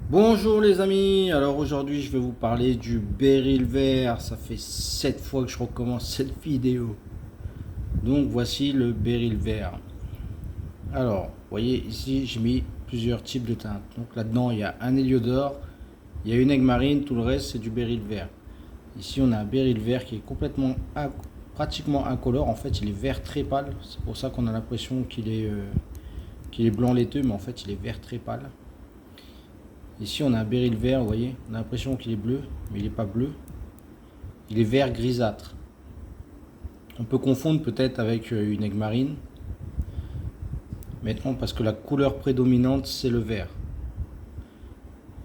Bonjour les amis, alors aujourd'hui je vais vous parler du béryl vert. Ça fait 7 fois que je recommence cette vidéo. Donc voici le béryl vert. Alors, vous voyez ici j'ai mis plusieurs types de teintes. Donc là-dedans il y a un héliodore, il y a une aigue marine, tout le reste c'est du béryl vert. Ici on a un béryl vert qui est pratiquement incolore. En fait il est vert très pâle, c'est pour ça qu'on a l'impression qu'il est blanc laiteux, mais en fait il est vert très pâle. Ici, on a un béryl vert, vous voyez, on a l'impression qu'il est bleu, mais il n'est pas bleu. Il est vert grisâtre. On peut confondre peut-être avec une aigue marine. Maintenant, parce que la couleur prédominante, c'est le vert.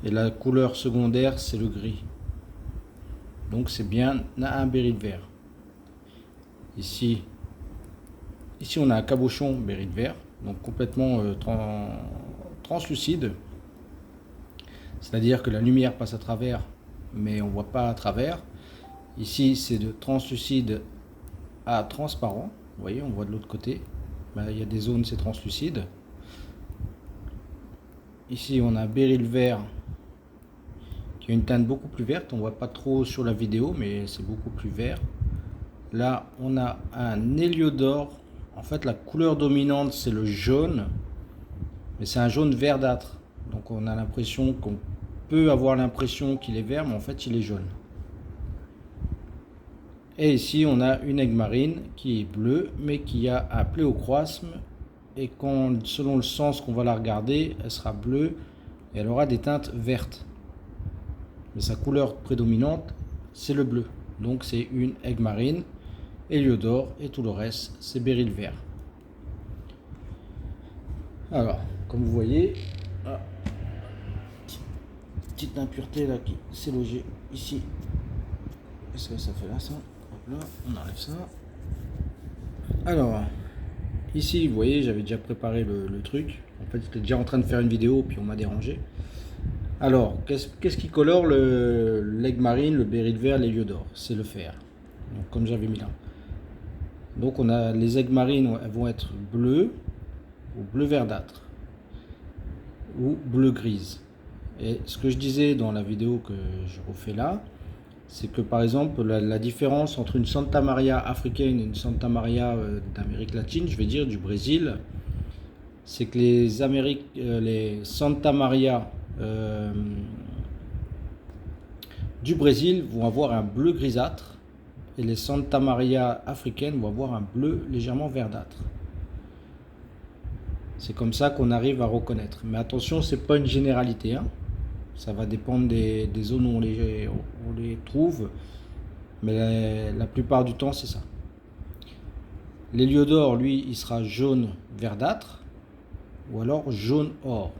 Et la couleur secondaire, c'est le gris. Donc, c'est bien un béryl vert. Ici, on a un cabochon béryl vert, donc complètement translucide. C'est-à-dire que la lumière passe à travers, mais on ne voit pas à travers. Ici, c'est de translucide à transparent. Vous voyez, on voit de l'autre côté. Il y a des zones, c'est translucide. Ici, on a un béryl vert qui a une teinte beaucoup plus verte. On ne voit pas trop sur la vidéo, mais c'est beaucoup plus vert. Là, on a un héliodore. En fait, la couleur dominante, c'est le jaune, mais c'est un jaune verdâtre. Donc, on a l'impression qu'on peut avoir l'impression qu'il est vert, mais en fait, il est jaune. Et ici, on a une aigue marine qui est bleue, mais qui a un pléocroisme. Et selon le sens qu'on va la regarder, elle sera bleue et elle aura des teintes vertes. Mais sa couleur prédominante, c'est le bleu. Donc c'est une aigue marine, héliodore, et tout le reste, c'est béryl vert. Alors, comme vous voyez, petite impureté là qui s'est logée ici. Qu'est-ce que ça fait là, ça? Hop là, on enlève ça. Alors, ici, vous voyez, j'avais déjà préparé le truc. En fait, j'étais déjà en train de faire une vidéo, puis on m'a dérangé. Alors, qu'est-ce qui colore l'aigue marine, le béryl vert, l'héliodore? C'est le fer. Donc, comme j'avais mis là. Donc, on a les aigues marines, elles vont être bleues ou bleu verdâtre ou bleu grise. Et ce que je disais dans la vidéo que je refais là, c'est que par exemple la différence entre une Santa Maria africaine et une Santa Maria d'Amérique latine, je vais dire du Brésil, c'est que les Santa Maria du Brésil vont avoir un bleu grisâtre et les Santa Maria africaines vont avoir un bleu légèrement verdâtre. C'est comme ça qu'on arrive à reconnaître. Mais attention, c'est pas une généralité, hein. Ça va dépendre des zones où on les trouve, mais la plupart du temps, c'est ça. L'héliodore, lui, il sera jaune verdâtre ou alors jaune or.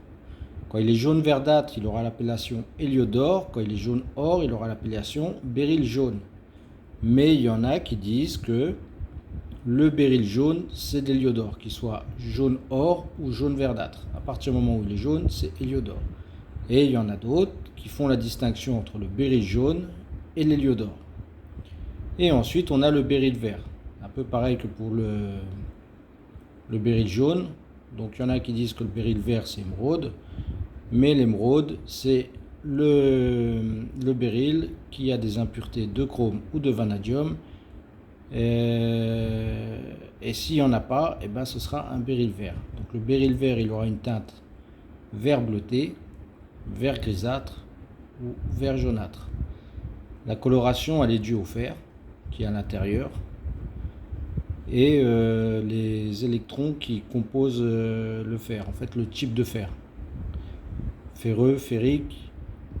Quand il est jaune verdâtre, il aura l'appellation héliodore. Quand il est jaune or, il aura l'appellation béryl jaune. Mais il y en a qui disent que le béryl jaune, c'est de l'héliodore, qu'il soit jaune or ou jaune verdâtre. À partir du moment où il est jaune, c'est héliodore. Et il y en a d'autres qui font la distinction entre le béryl jaune et l'héliodore. Et ensuite, on a le béryl vert. Un peu pareil que pour le béryl jaune. Donc il y en a qui disent que le béryl vert, c'est émeraude. Mais l'émeraude, c'est le béryl qui a des impuretés de chrome ou de vanadium. Et s'il n'y en a pas, eh ben, ce sera un béryl vert. Donc le béryl vert, il aura une teinte vert bleuté, vert grisâtre ou vert jaunâtre. La coloration, elle est due au fer qui est à l'intérieur et les électrons qui composent le fer, en fait le type de fer. Ferreux, ferrique,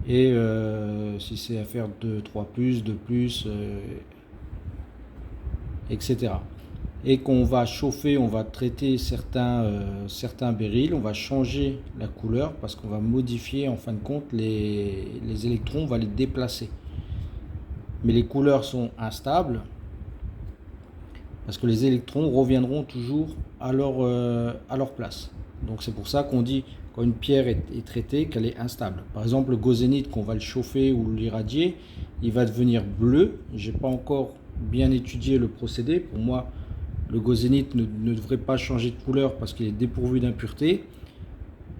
et si c'est à faire 2, 3+, 2+, etc. Et qu'on va chauffer, on va traiter certains béryls, on va changer la couleur parce qu'on va modifier en fin de compte les électrons, on va les déplacer. Mais les couleurs sont instables parce que les électrons reviendront toujours à leur place. Donc c'est pour ça qu'on dit quand une pierre est traitée qu'elle est instable. Par exemple le gozénite, qu'on va le chauffer ou l'irradier, il va devenir bleu. Je n'ai pas encore bien étudié le procédé. Pour moi, le gozénite ne devrait pas changer de couleur parce qu'il est dépourvu d'impuretés.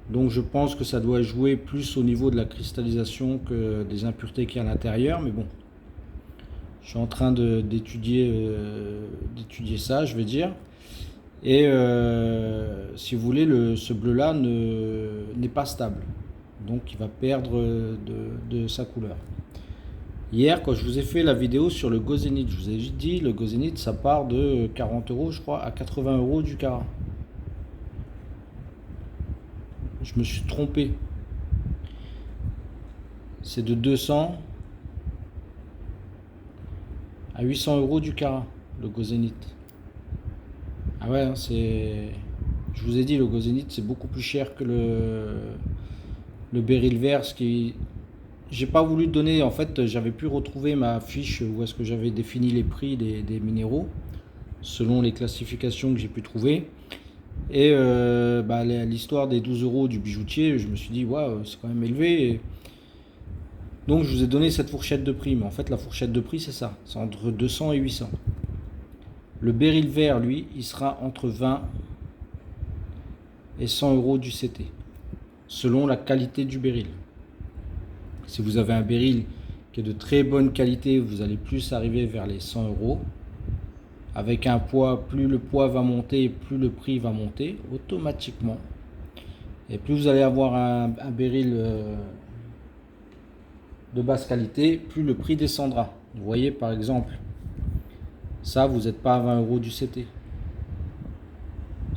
Donc je pense que ça doit jouer plus au niveau de la cristallisation que des impuretés qu'il y a à l'intérieur. Mais bon, je suis en train d'étudier ça, je vais dire. Et si vous voulez, ce bleu-là n'est pas stable. Donc il va perdre de sa couleur. Hier, quand je vous ai fait la vidéo sur le Gozénith, je vous ai dit, le Gozénith, ça part de 40 euros, je crois, à 80 euros du carat. Je me suis trompé. C'est de 200 à 800 euros du carat, le Gozénith. Ah ouais, hein, c'est... Je vous ai dit, le Gozénith, c'est beaucoup plus cher que le Beryl vert, ce qui... J'ai pas voulu donner, en fait, j'avais pu retrouver ma fiche où est-ce que j'avais défini les prix des minéraux, selon les classifications que j'ai pu trouver. Et l'histoire des 12 euros du bijoutier, je me suis dit, waouh, c'est quand même élevé. Et donc, je vous ai donné cette fourchette de prix. Mais en fait, la fourchette de prix, c'est ça. C'est entre 200 et 800. Le Beryl vert, lui, il sera entre 20 et 100 euros du CT, selon la qualité du béryl. Si vous avez un béryl qui est de très bonne qualité, vous allez plus arriver vers les 100 euros. Avec un poids, plus le poids va monter, plus le prix va monter automatiquement. Et plus vous allez avoir un béryl de basse qualité, plus le prix descendra. Vous voyez par exemple, ça vous n'êtes pas à 20 euros du CT.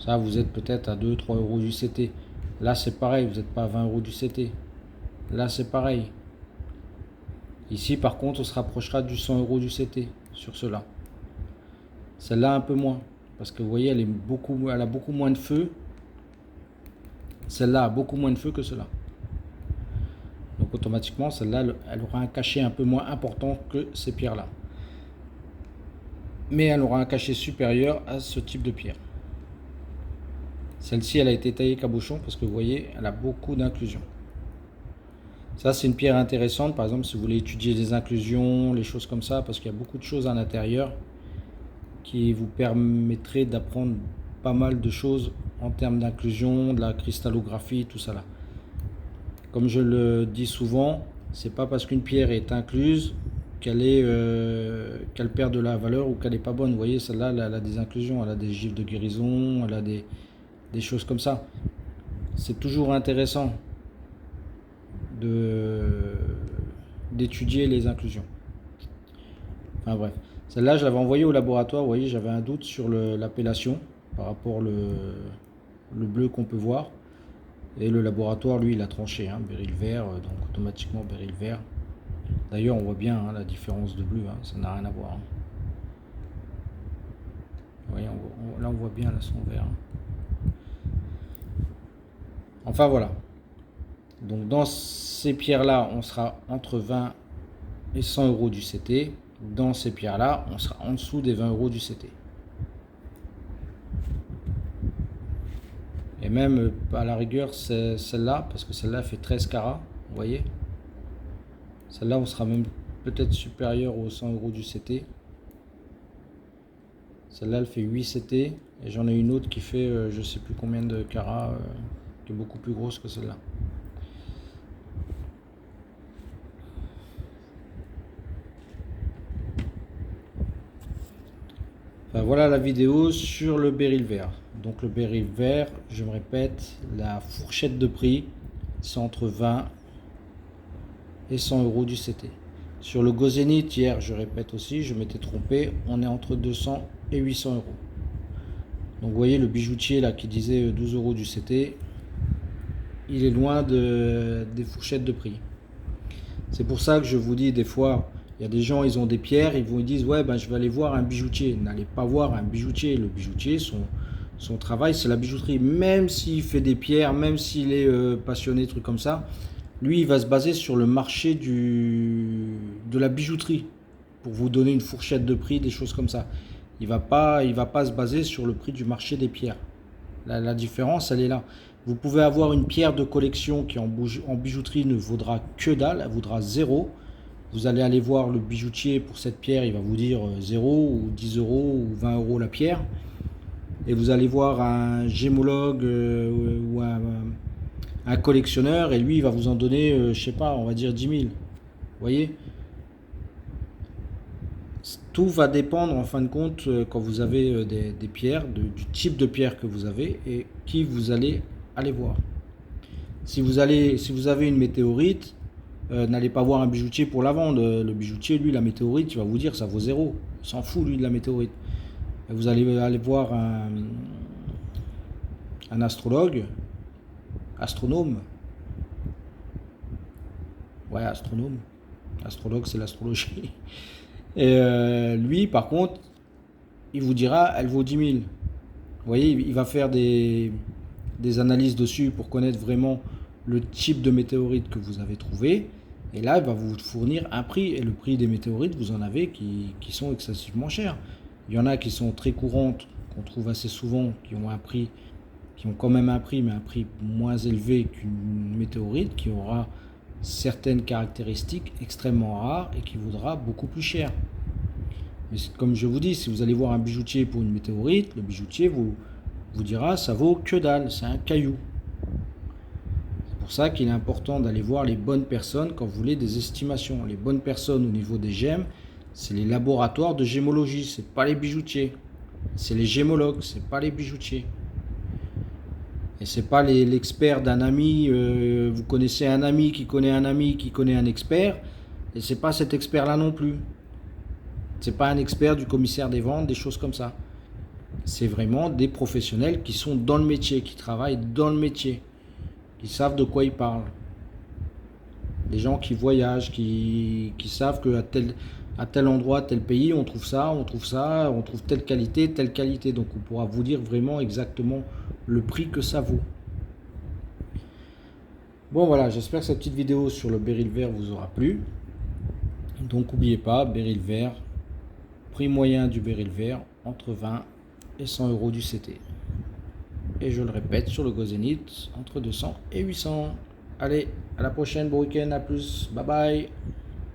Ça vous êtes peut-être à 2-3 euros du CT. Là c'est pareil, vous n'êtes pas à 20 euros du CT. Là c'est pareil. Ici par contre on se rapprochera du 100 euros du CT sur cela. Celle-là un peu moins, parce que vous voyez elle a beaucoup moins de feu. Celle-là a beaucoup moins de feu que cela. Donc automatiquement celle-là elle aura un cachet un peu moins important que ces pierres-là. Mais elle aura un cachet supérieur à ce type de pierre. Celle-ci elle a été taillée cabochon parce que vous voyez elle a beaucoup d'inclusions. Ça c'est une pierre intéressante par exemple si vous voulez étudier les inclusions, les choses comme ça, parce qu'il y a beaucoup de choses à l'intérieur qui vous permettraient d'apprendre pas mal de choses en termes d'inclusion, de la cristallographie, tout ça là. Comme je le dis souvent, c'est pas parce qu'une pierre est incluse qu'elle perd de la valeur ou qu'elle n'est pas bonne. Vous voyez, celle-là, elle a des inclusions, elle a des gifs de guérison, elle a des choses comme ça. C'est toujours intéressant d'étudier les inclusions. Enfin bref, celle-là, je l'avais envoyée au laboratoire. Vous voyez, j'avais un doute sur l'appellation par rapport le bleu qu'on peut voir. Et le laboratoire, lui, il a tranché, hein, béryl vert, donc automatiquement béryl vert. D'ailleurs, on voit bien hein, la différence de bleu, hein, ça n'a rien à voir. Hein. Vous voyez, là, on voit bien là, son vert. Hein. Enfin, voilà. Donc, dans ces pierres-là, on sera entre 20 et 100 euros du CT. Dans ces pierres-là, on sera en dessous des 20 euros du CT. Et même à la rigueur, c'est celle-là, parce que celle-là fait 13 carats, vous voyez. Celle-là, on sera même peut-être supérieur aux 100 euros du CT. Celle-là, elle fait 8 CT. Et j'en ai une autre qui fait je ne sais plus combien de carats, qui est beaucoup plus grosse que celle-là. Enfin, voilà la vidéo sur le béryl vert. Donc le béryl vert, je me répète, la fourchette de prix, c'est entre 20 et 100 euros du CT. Sur le Gozénith, hier, je répète aussi, je m'étais trompé, on est entre 200 et 800 euros. Donc vous voyez le bijoutier là qui disait 12 euros du CT, il est loin des fourchettes de prix. C'est pour ça que je vous dis des fois, il y a des gens, ils ont des pierres, ils disent ouais ben je vais aller voir un bijoutier. N'allez pas voir un bijoutier. Le bijoutier, son travail c'est la bijouterie. Même s'il fait des pierres, même s'il est passionné, trucs comme ça, lui il va se baser sur le marché de la bijouterie pour vous donner une fourchette de prix, des choses comme ça. Il va pas se baser sur le prix du marché des pierres. La différence elle est là. Vous pouvez avoir une pierre de collection qui en bijouterie ne vaudra que dalle, elle vaudra zéro. Vous allez aller voir le bijoutier pour cette pierre, il va vous dire 0 ou 10 euros ou 20 euros la pierre. Et vous allez voir un gémologue ou un collectionneur et lui il va vous en donner, je sais pas, on va dire 10 000. Vous voyez? Tout va dépendre en fin de compte quand vous avez des pierres, du type de pierre que vous avez et qui vous allez aller voir. Si vous avez une météorite, n'allez pas voir un bijoutier pour la vendre. Le bijoutier, lui, la météorite, il va vous dire ça vaut zéro. Il s'en fout, lui, de la météorite. Et vous allez aller voir un astrologue, astronome. Ouais, astronome. Astrologue, c'est l'astrologie. Et lui, par contre, il vous dira, elle vaut 10 000. Vous voyez, il va faire des analyses dessus pour connaître vraiment le type de météorite que vous avez trouvé. Et là, il va vous fournir un prix. Et le prix des météorites, vous en avez qui sont excessivement chers. Il y en a qui sont très courantes, qu'on trouve assez souvent, qui ont quand même un prix, mais un prix moins élevé qu'une météorite, qui aura certaines caractéristiques extrêmement rares et qui vaudra beaucoup plus cher. Mais comme je vous dis, si vous allez voir un bijoutier pour une météorite, le bijoutier vous dira ça vaut que dalle, c'est un caillou. C'est pour ça qu'il est important d'aller voir les bonnes personnes quand vous voulez des estimations. Les bonnes personnes au niveau des gemmes, c'est les laboratoires de gémologie, c'est pas les bijoutiers. C'est les gémologues, c'est pas les bijoutiers. Et c'est pas l'expert d'un ami, vous connaissez un ami qui connaît un ami qui connaît un expert, et c'est pas cet expert-là non plus. C'est pas un expert du commissaire des ventes, des choses comme ça. C'est vraiment des professionnels qui sont dans le métier, qui travaillent dans le métier, qui savent de quoi ils parlent. Des gens qui voyagent, qui savent qu'à tel endroit, tel pays, on trouve ça, on trouve telle qualité. Donc on pourra vous dire vraiment exactement le prix que ça vaut. Bon voilà, j'espère que cette petite vidéo sur le béryl vert vous aura plu. Donc n'oubliez pas, béryl vert, prix moyen du béryl vert, entre 20 et 100 euros du CT. Et je le répète, sur le Gozénith, entre 200 et 800. Allez, à la prochaine, bon week-end, à plus, bye bye.